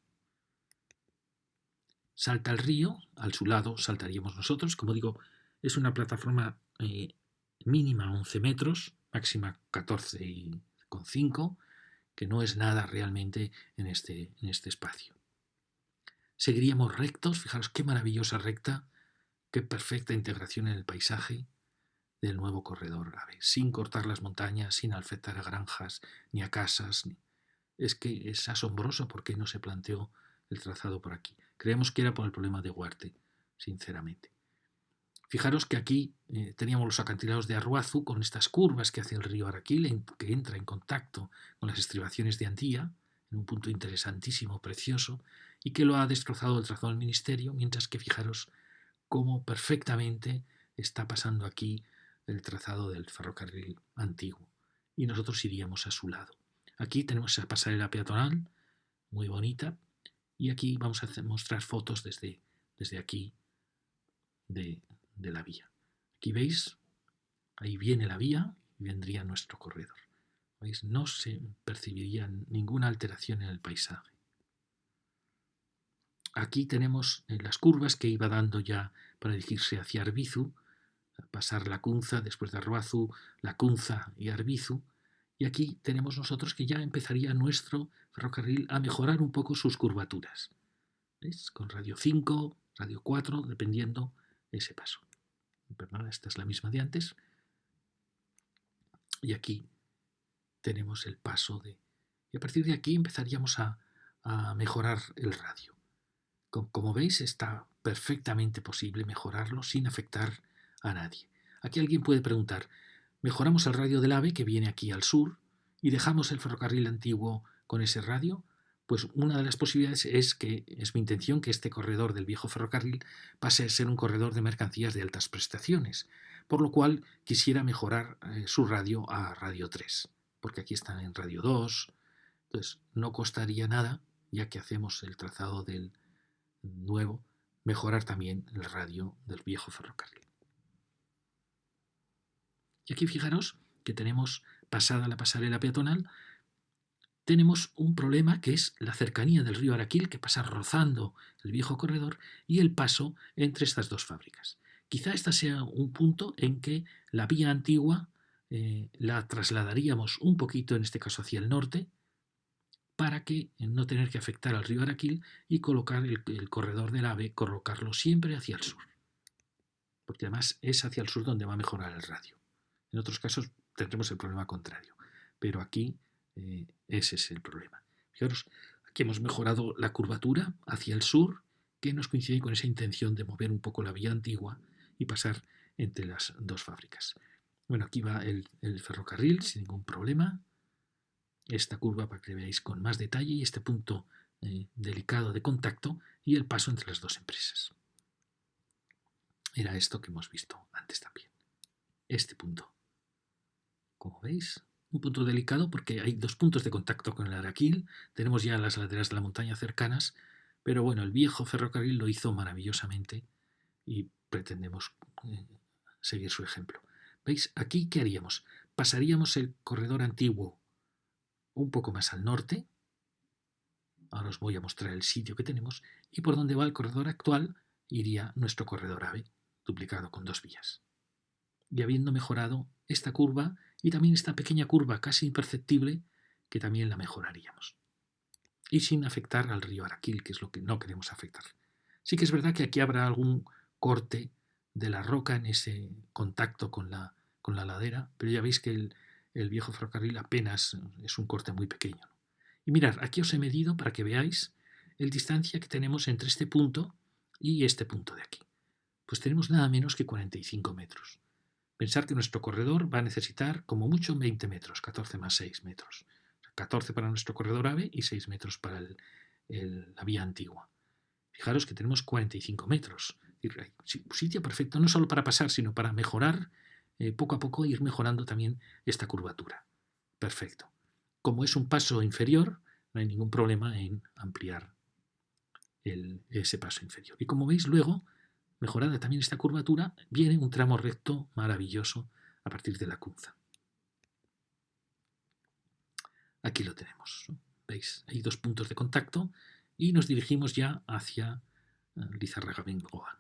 Salta el río, al su lado saltaríamos nosotros. Como digo, es una plataforma mínima 11 metros, máxima 14,5, que no es nada realmente en este espacio. Seguiríamos rectos, fijaros qué maravillosa recta, qué perfecta integración en el paisaje del nuevo corredor AVE, sin cortar las montañas, sin afectar a granjas ni a casas. Es que es asombroso por qué no se planteó el trazado por aquí. Creemos que era por el problema de Huarte, sinceramente. Fijaros que aquí teníamos los acantilados de Arhuazu con estas curvas que hace el río Araquil, que entra en contacto con las estribaciones de Antía, en un punto interesantísimo, precioso, y que lo ha destrozado el trazado del Ministerio, mientras que fijaros cómo perfectamente está pasando aquí el trazado del ferrocarril antiguo, y nosotros iríamos a su lado. Aquí tenemos esa pasarela peatonal, muy bonita, y aquí vamos a mostrar fotos desde aquí de la vía. Aquí veis, ahí viene la vía y vendría nuestro corredor. ¿Veis? No se percibiría ninguna alteración en el paisaje. Aquí tenemos las curvas que iba dando ya para dirigirse hacia Arbizu, pasar la Cunza, después de Arhuazu, la Cunza y Arbizu. Y aquí tenemos nosotros que ya empezaría nuestro ferrocarril a mejorar un poco sus curvaturas. ¿Veis? Con radio 5, radio 4, dependiendo ese paso. Perdón, esta es la misma de antes. Y aquí tenemos el paso de... Y a partir de aquí empezaríamos a mejorar el radio. Como veis, está perfectamente posible mejorarlo sin afectar a nadie. Aquí alguien puede preguntar, ¿mejoramos el radio del AVE que viene aquí al sur y dejamos el ferrocarril antiguo con ese radio? Pues una de las posibilidades es que es mi intención que este corredor del viejo ferrocarril pase a ser un corredor de mercancías de altas prestaciones, por lo cual quisiera mejorar su radio a radio 3, porque aquí están en radio 2, entonces no costaría nada, ya que hacemos el trazado del nuevo, mejorar también el radio del viejo ferrocarril. Y aquí fijaros que tenemos, pasada la pasarela peatonal, tenemos un problema que es la cercanía del río Araquil, que pasa rozando el viejo corredor, y el paso entre estas dos fábricas. Quizá este sea un punto en que la vía antigua la trasladaríamos un poquito, en este caso hacia el norte, para que no tener que afectar al río Araquil y colocar el corredor del AVE, colocarlo siempre hacia el sur. Porque además es hacia el sur donde va a mejorar el radio. En otros casos tendremos el problema contrario, pero aquí ese es el problema. Fijaros, aquí hemos mejorado la curvatura hacia el sur, que nos coincide con esa intención de mover un poco la vía antigua y pasar entre las dos fábricas. Bueno, aquí va el ferrocarril sin ningún problema. Esta curva para que veáis con más detalle y este punto delicado de contacto y el paso entre las dos empresas. Era esto que hemos visto antes también. Este punto. Como veis, un punto delicado porque hay dos puntos de contacto con el Araquil. Tenemos ya las laderas de la montaña cercanas, pero bueno, el viejo ferrocarril lo hizo maravillosamente y pretendemos seguir su ejemplo. ¿Veis? Aquí, ¿qué haríamos? Pasaríamos el corredor antiguo un poco más al norte. Ahora os voy a mostrar el sitio que tenemos y por donde va el corredor actual iría nuestro corredor AVE, duplicado con dos vías. Y habiendo mejorado esta curva y también esta pequeña curva casi imperceptible, que también la mejoraríamos. Y sin afectar al río Araquil, que es lo que no queremos afectar. Sí que es verdad que aquí habrá algún corte de la roca en ese contacto con la ladera, pero ya veis que el viejo ferrocarril apenas es un corte muy pequeño. Y mirad, aquí os he medido para que veáis la distancia que tenemos entre este punto y este punto de aquí. Pues tenemos nada menos que 45 metros. Pensar que nuestro corredor va a necesitar como mucho 20 metros, 14 más 6 metros. 14 para nuestro corredor AVE y 6 metros para la vía antigua. Fijaros que tenemos 45 metros. Sitio perfecto, no solo para pasar, sino para mejorar poco a poco, ir mejorando también esta curvatura. Perfecto. Como es un paso inferior, no hay ningún problema en ampliar ese paso inferior. Y como veis luego, mejorada también esta curvatura, viene un tramo recto maravilloso a partir de la Cunza. Aquí lo tenemos, ¿no? ¿Veis? Hay dos puntos de contacto y nos dirigimos ya hacia Lizarraga-Bengoa.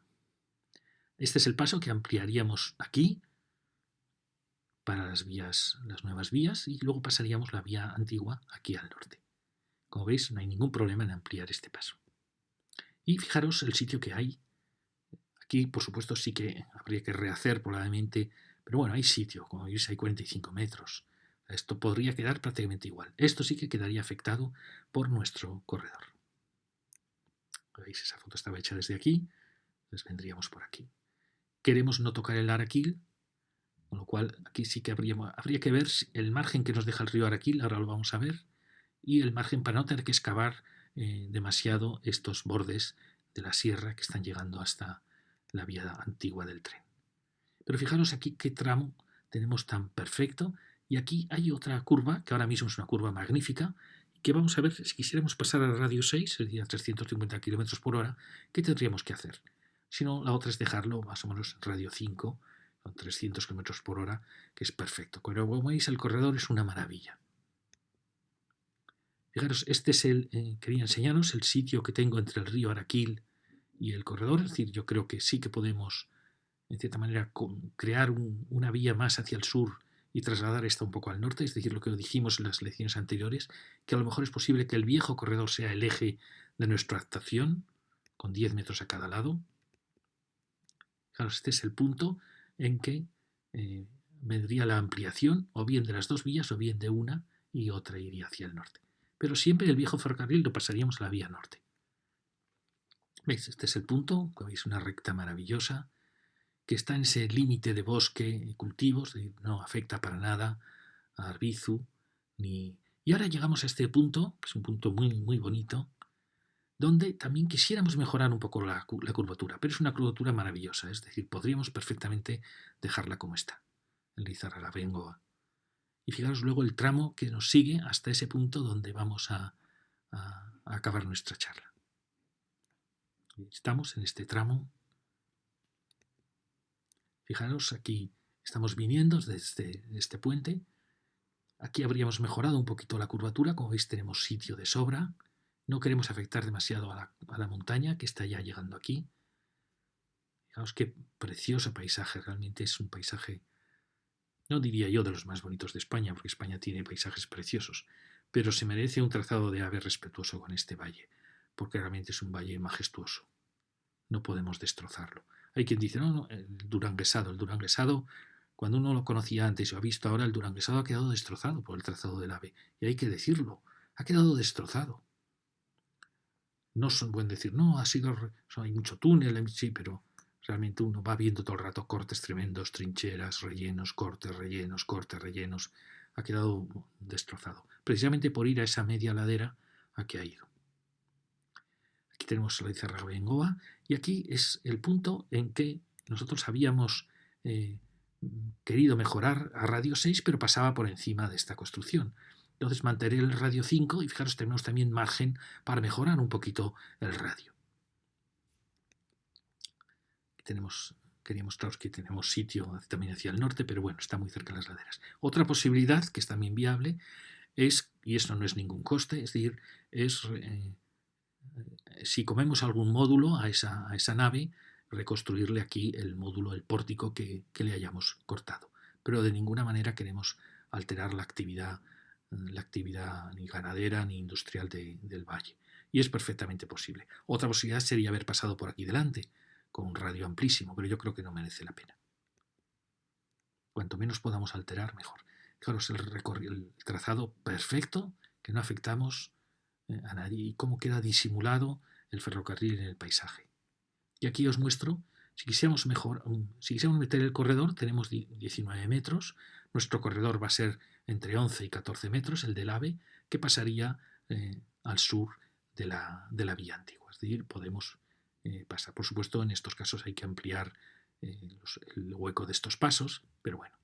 Este es el paso que ampliaríamos aquí para las nuevas vías, y luego pasaríamos la vía antigua aquí al norte. Como veis, no hay ningún problema en ampliar este paso. Y fijaros el sitio que hay. Aquí, por supuesto, sí que habría que rehacer probablemente, pero bueno, hay sitio. Como veis, hay 45 metros. Esto podría quedar prácticamente igual. Esto sí que quedaría afectado por nuestro corredor. ¿Veis? Esa foto estaba hecha desde aquí. Entonces vendríamos por aquí. Queremos no tocar el Araquil, con lo cual aquí sí que habría que ver el margen que nos deja el río Araquil, ahora lo vamos a ver, y el margen para no tener que excavar demasiado estos bordes de la sierra que están llegando hasta la vía antigua del tren. Pero fijaros aquí qué tramo tenemos tan perfecto, y aquí hay otra curva, que ahora mismo es una curva magnífica, que vamos a ver si quisiéramos pasar al radio 6, es decir, a 350 km por hora, ¿qué tendríamos que hacer? Si no, la otra es dejarlo más o menos en radio 5, con 300 km por hora, que es perfecto. Pero como veis, el corredor es una maravilla. Fijaros, este es quería enseñaros el sitio que tengo entre el río Araquil y el corredor, es decir, yo creo que sí que podemos, en cierta manera, crear una vía más hacia el sur y trasladar esta un poco al norte, es decir, lo que dijimos en las lecciones anteriores, que a lo mejor es posible que el viejo corredor sea el eje de nuestra actuación, con 10 metros a cada lado. Fijaros, este es el punto en que vendría la ampliación, o bien de las dos vías, o bien de una y otra iría hacia el norte. Pero siempre el viejo ferrocarril lo pasaríamos a la vía norte. ¿Veis? Este es el punto, veis una recta maravillosa que está en ese límite de bosque y cultivos, no afecta para nada a Arbizu. Y ahora llegamos a este punto, que es un punto muy, muy bonito, donde también quisiéramos mejorar un poco la curvatura, pero es una curvatura maravillosa, es decir, podríamos perfectamente dejarla como está, en Lizarraga-Bengoa. Y fijaros luego el tramo que nos sigue hasta ese punto donde vamos a acabar nuestra charla. Estamos en este tramo. Fijaros, aquí estamos viniendo desde este puente. Aquí habríamos mejorado un poquito la curvatura, como veis tenemos sitio de sobra. No queremos afectar demasiado a la montaña que está ya llegando aquí. Fijaos qué precioso paisaje, realmente es un paisaje, no diría yo de los más bonitos de España, porque España tiene paisajes preciosos, pero se merece un trazado de ave respetuoso con este valle, porque realmente es un valle majestuoso. No podemos destrozarlo. Hay quien dice, no, el Duranguesado, cuando uno lo conocía antes y lo ha visto ahora, el Duranguesado ha quedado destrozado por el trazado del ave. Y hay que decirlo, ha quedado destrozado. No son buen decir, no, hay mucho túnel, sí, pero realmente uno va viendo todo el rato cortes tremendos, trincheras, rellenos, cortes, rellenos. Ha quedado destrozado. Precisamente por ir a esa media ladera a que ha ido. Aquí tenemos la Lizarraga-Bengoa y aquí es el punto en que nosotros habíamos querido mejorar a radio 6, pero pasaba por encima de esta construcción. Entonces mantener el radio 5 y fijaros, tenemos también margen para mejorar un poquito el radio. Quería mostraros que tenemos sitio también hacia el norte, pero bueno, está muy cerca de las laderas. Otra posibilidad, que es también viable, es, y esto no es ningún coste, es decir, si comemos algún módulo a esa nave, reconstruirle aquí el módulo, el pórtico que le hayamos cortado. Pero de ninguna manera queremos alterar la actividad ni ganadera ni industrial del valle. Y es perfectamente posible. Otra posibilidad sería haber pasado por aquí delante, con un radio amplísimo, pero yo creo que no merece la pena. Cuanto menos podamos alterar, mejor. Claro, es el trazado perfecto, que no afectamos a nadie, y cómo queda disimulado el ferrocarril en el paisaje. Y aquí os muestro, si quisiéramos meter el corredor, tenemos 19 metros, nuestro corredor va a ser entre 11 y 14 metros, el del AVE, que pasaría al sur de la vía antigua. Es decir, podemos pasar. Por supuesto, en estos casos hay que ampliar el hueco de estos pasos, pero bueno.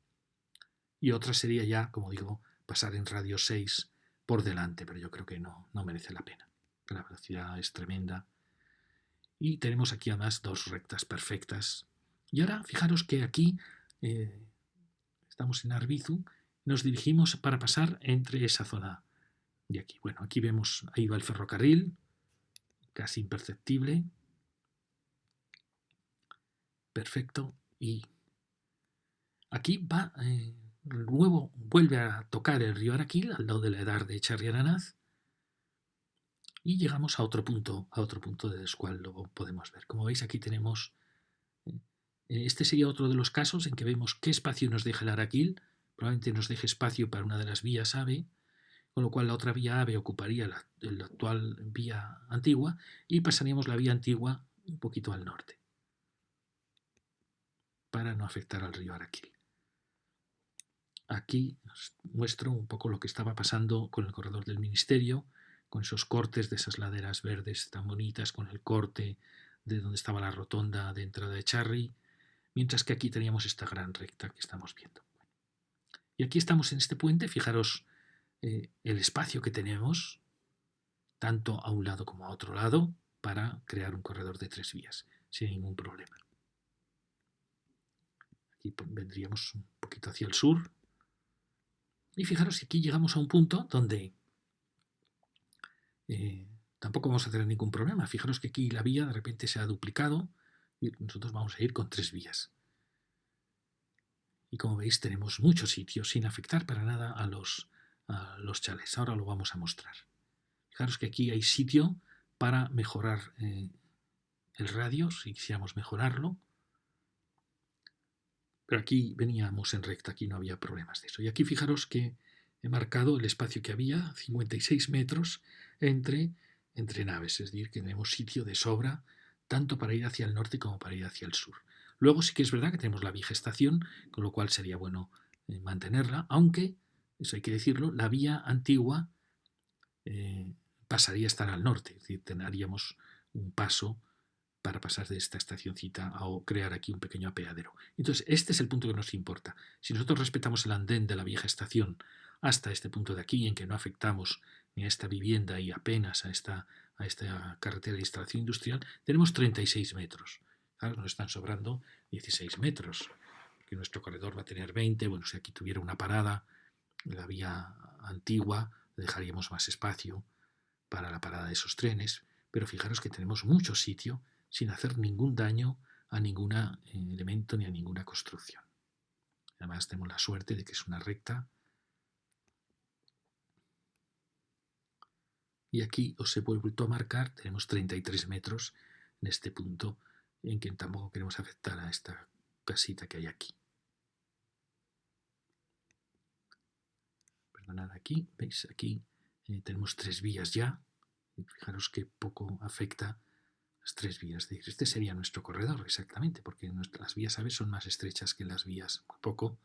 Y otra sería ya, como digo, pasar en radio 6 por delante, pero yo creo que no merece la pena. La velocidad es tremenda. Y tenemos aquí además dos rectas perfectas. Y ahora fijaros que aquí estamos en Arbizu, nos dirigimos para pasar entre esa zona Y aquí, bueno, aquí vemos, ahí va el ferrocarril, casi imperceptible. Perfecto. Y aquí va, luego vuelve a tocar el río Araquil, al lado de la edar de Charri-Aranaz, y llegamos a otro punto del cual lo podemos ver. Como veis, aquí tenemos, este sería otro de los casos en que vemos qué espacio nos deja el Araquil. Probablemente nos deje espacio para una de las vías AVE, con lo cual la otra vía AVE ocuparía la actual vía antigua y pasaríamos la vía antigua un poquito al norte, para no afectar al río Araquil. Aquí os muestro un poco lo que estaba pasando con el corredor del Ministerio, con esos cortes de esas laderas verdes tan bonitas, con el corte de donde estaba la rotonda de entrada de Charri, mientras que aquí teníamos esta gran recta que estamos viendo. Y aquí estamos en este puente, fijaros el espacio que tenemos, tanto a un lado como a otro lado, para crear un corredor de 3 vías, sin ningún problema. Aquí vendríamos un poquito hacia el sur. Y fijaros que aquí llegamos a un punto donde tampoco vamos a tener ningún problema. Fijaros que aquí la vía de repente se ha duplicado y nosotros vamos a ir con 3 vías. Y como veis tenemos mucho sitio sin afectar para nada a los chalés. Ahora lo vamos a mostrar. Fijaros que aquí hay sitio para mejorar el radio, si quisiéramos mejorarlo. Pero aquí veníamos en recta, aquí no había problemas de eso. Y aquí fijaros que he marcado el espacio que había, 56 metros entre naves, es decir, que tenemos sitio de sobra tanto para ir hacia el norte como para ir hacia el sur. Luego sí que es verdad que tenemos la vieja estación, con lo cual sería bueno mantenerla, aunque, eso hay que decirlo, la vía antigua pasaría a estar al norte, es decir, tendríamos un paso para pasar de esta estacioncita a crear aquí un pequeño apeadero. Entonces, este es el punto que nos importa. Si nosotros respetamos el andén de la vieja estación hasta este punto de aquí, en que no afectamos ni a esta vivienda y apenas a esta carretera de instalación industrial, tenemos 36 metros. Claro, nos están sobrando 16 metros, que nuestro corredor va a tener 20. Bueno, si aquí tuviera una parada, la vía antigua, dejaríamos más espacio para la parada de esos trenes, pero fijaros que tenemos mucho sitio sin hacer ningún daño a ningún elemento ni a ninguna construcción. Además tenemos la suerte de que es una recta. Y aquí os he vuelto a marcar, tenemos 33 metros en este punto en que tampoco queremos afectar a esta casita que hay aquí. Perdonad, aquí, veis, aquí tenemos 3 vías ya. Fijaros que poco afecta las 3 vías. Este sería nuestro corredor, exactamente, porque las vías AVE son más estrechas que las vías, muy poco,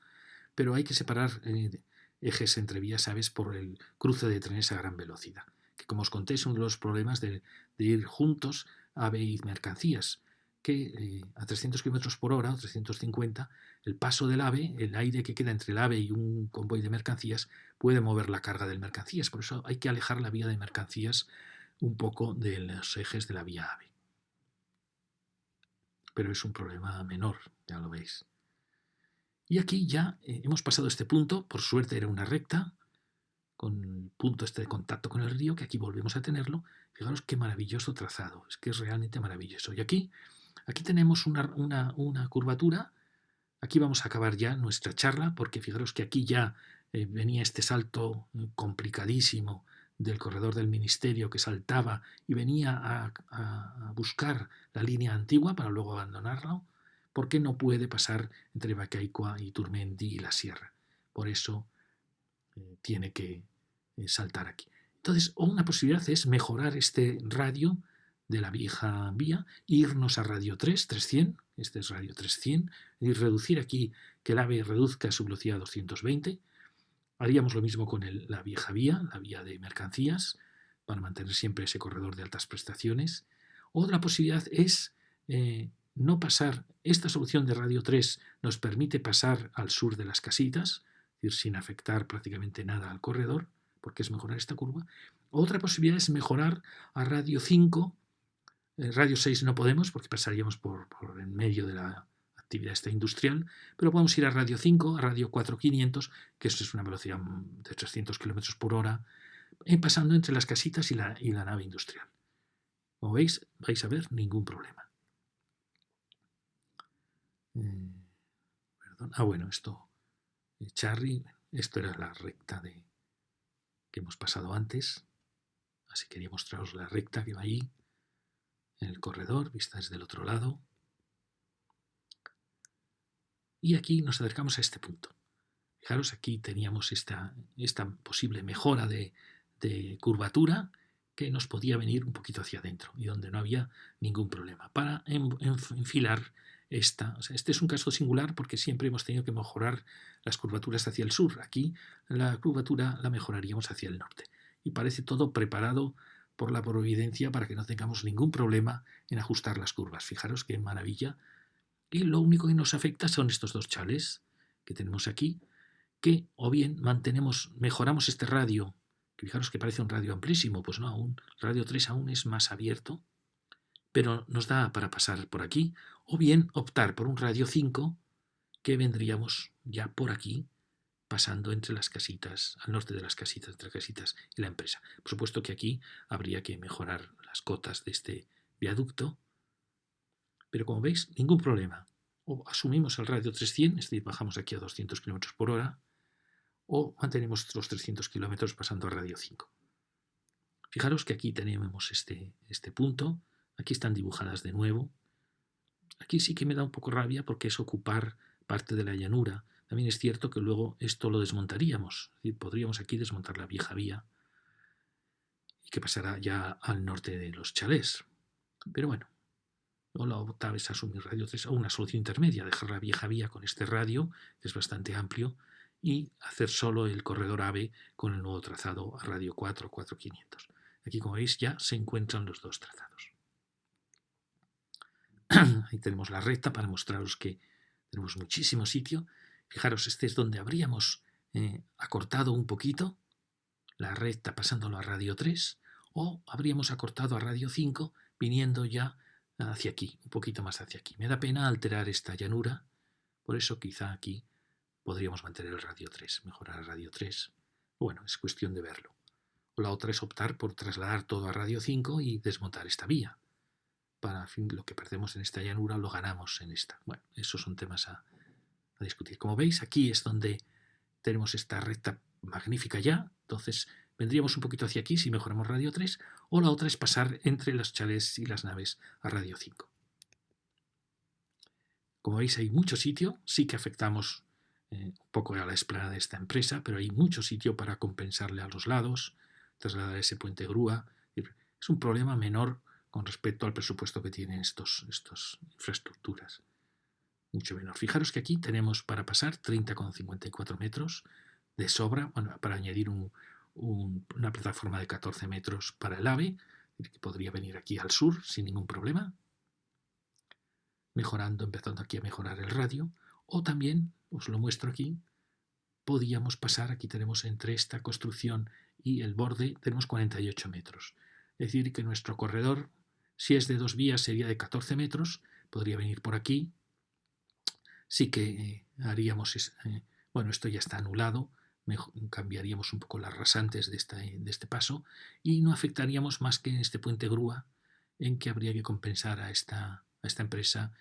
pero hay que separar ejes entre vías AVE por el cruce de trenes a gran velocidad, que como os conté es uno de los problemas de ir juntos AVE y mercancías, que a 300 km por hora o 350, el paso del AVE, el aire que queda entre el AVE y un convoy de mercancías, puede mover la carga de mercancías. Por eso hay que alejar la vía de mercancías un poco de los ejes de la vía AVE. Pero es un problema menor, ya lo veis. Y aquí ya hemos pasado este punto, por suerte era una recta, con el punto este de contacto con el río, que aquí volvemos a tenerlo. Fijaros qué maravilloso trazado, es que es realmente maravilloso. Y aquí tenemos una curvatura. Aquí vamos a acabar ya nuestra charla, porque fijaros que aquí ya venía este salto complicadísimo del corredor del Ministerio, que saltaba y venía a buscar la línea antigua para luego abandonarla, porque no puede pasar entre Bacaicua y Turmendi y la sierra. Por eso tiene que saltar aquí. Entonces, una posibilidad es mejorar este radio de la vieja vía, irnos a radio 300, este es radio 300, y reducir aquí, que el AVE reduzca su velocidad a 220. Haríamos lo mismo con la vieja vía, la vía de mercancías, para mantener siempre ese corredor de altas prestaciones. Otra posibilidad es no pasar, esta solución de radio 3 nos permite pasar al sur de las casitas, es decir, sin afectar prácticamente nada al corredor, porque es mejorar esta curva. Otra posibilidad es mejorar a radio 5, radio 6 no podemos porque pasaríamos por en medio de la actividad esta industrial, pero podemos ir a radio 5, a radio 4500, que eso es una velocidad de 300 km por hora, pasando entre las casitas y la nave industrial. Como veis, vais a ver ningún problema. Perdón. Bueno, esto, Charry, esto era la recta que hemos pasado antes. Así quería mostraros la recta que va allí, en el corredor, vista desde el otro lado. Y aquí nos acercamos a este punto. Fijaros, aquí teníamos esta posible mejora de curvatura que nos podía venir un poquito hacia adentro y donde no había ningún problema para enfilar esta. O sea, este es un caso singular porque siempre hemos tenido que mejorar las curvaturas hacia el sur. Aquí la curvatura la mejoraríamos hacia el norte. Y parece todo preparado por la providencia para que no tengamos ningún problema en ajustar las curvas. Fijaros qué maravilla. Y lo único que nos afecta son estos dos chales que tenemos aquí, que o bien mejoramos este radio, que fijaros que parece un radio amplísimo, pues no, el radio 3 aún es más abierto, pero nos da para pasar por aquí, o bien optar por un radio 5, que vendríamos ya por aquí, pasando entre las casitas, al norte de las casitas, entre las casitas y la empresa. Por supuesto que aquí habría que mejorar las cotas de este viaducto, pero como veis, ningún problema. O asumimos el radio 300, es decir, bajamos aquí a 200 km por hora, o mantenemos los 300 km pasando a radio 5. Fijaros que aquí tenemos este punto, aquí están dibujadas de nuevo. Aquí sí que me da un poco rabia porque es ocupar parte de la llanura. También es cierto que luego esto lo desmontaríamos, es decir, podríamos aquí desmontar la vieja vía y que pasará ya al norte de los chalés. Pero bueno, o la optaba es asumir radio 3 o una solución intermedia, dejar la vieja vía con este radio, que es bastante amplio, y hacer solo el corredor AVE con el nuevo trazado a radio 4, 4500. Aquí, como veis, ya se encuentran los dos trazados. Ahí tenemos la recta para mostraros que tenemos muchísimo sitio. Fijaros, este es donde habríamos acortado un poquito la recta pasándolo a radio 3, o habríamos acortado a radio 5 viniendo ya hacia aquí, un poquito más hacia aquí. Me da pena alterar esta llanura, por eso quizá aquí podríamos mantener el radio 3, mejorar el radio 3. Bueno, es cuestión de verlo. O la otra es optar por trasladar todo a radio 5 y desmontar esta vía. Para fin, lo que perdemos en esta llanura lo ganamos en esta. Bueno, esos son temas a discutir. Como veis, aquí es donde tenemos esta recta magnífica ya, entonces vendríamos un poquito hacia aquí si mejoramos radio 3, o la otra es pasar entre los chalés y las naves a radio 5. Como veis, hay mucho sitio, sí que afectamos un poco a la esplanada de esta empresa, pero hay mucho sitio para compensarle a los lados, trasladar ese puente grúa. Es un problema menor con respecto al presupuesto que tienen estas infraestructuras. Mucho menor. Fijaros que aquí tenemos para pasar 30,54 metros de sobra, bueno, para añadir una plataforma de 14 metros para el AVE, que podría venir aquí al sur sin ningún problema, empezando aquí a mejorar el radio, o también, os lo muestro aquí, podíamos pasar, aquí tenemos entre esta construcción y el borde, tenemos 48 metros. Es decir, que nuestro corredor, si es de 2 vías, sería de 14 metros, podría venir por aquí, sí que haríamos, bueno, esto ya está anulado, cambiaríamos un poco las rasantes de este paso y no afectaríamos más que en este puente grúa en que habría que compensar a esta empresa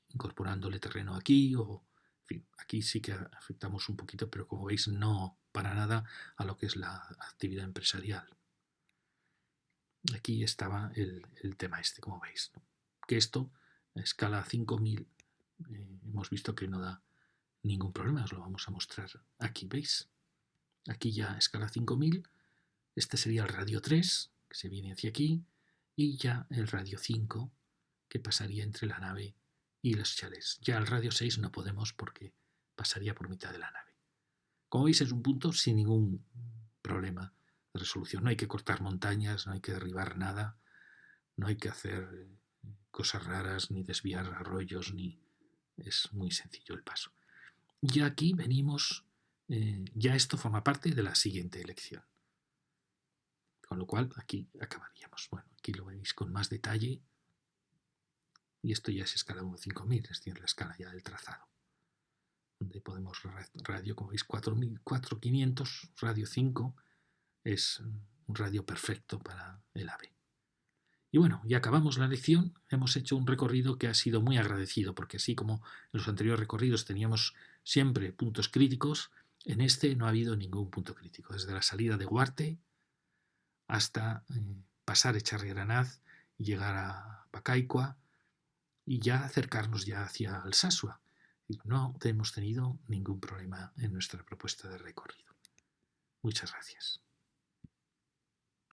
incorporándole terreno aquí o, en fin, aquí sí que afectamos un poquito, pero como veis no para nada a lo que es la actividad empresarial. Aquí estaba el tema como veis, ¿no? Que esto a escala 5000 hemos visto que no da ningún problema, os lo vamos a mostrar aquí, ¿veis? Aquí ya a escala 5000, este sería el radio 3, que se viene hacia aquí, y ya el radio 5, que pasaría entre la nave y los chalés. Ya el radio 6 no podemos porque pasaría por mitad de la nave. Como veis es un punto sin ningún problema de resolución. No hay que cortar montañas, no hay que derribar nada, no hay que hacer cosas raras, ni desviar arroyos, es muy sencillo el paso. Y aquí venimos, ya esto forma parte de la siguiente elección. Con lo cual aquí acabaríamos. Bueno, aquí lo veis con más detalle. Y esto ya es escala 1.5000, es decir, la escala ya del trazado. Donde podemos radio, como veis, 4.500, radio 5, es un radio perfecto para el AVE. Y bueno, ya acabamos la lección. Hemos hecho un recorrido que ha sido muy agradecido, porque así como en los anteriores recorridos teníamos siempre puntos críticos, en este no ha habido ningún punto crítico. Desde la salida de Huarte hasta pasar Echarri-Aranaz y llegar a Pacaicoa y ya acercarnos ya hacia Alsasua. No hemos tenido ningún problema en nuestra propuesta de recorrido. Muchas gracias.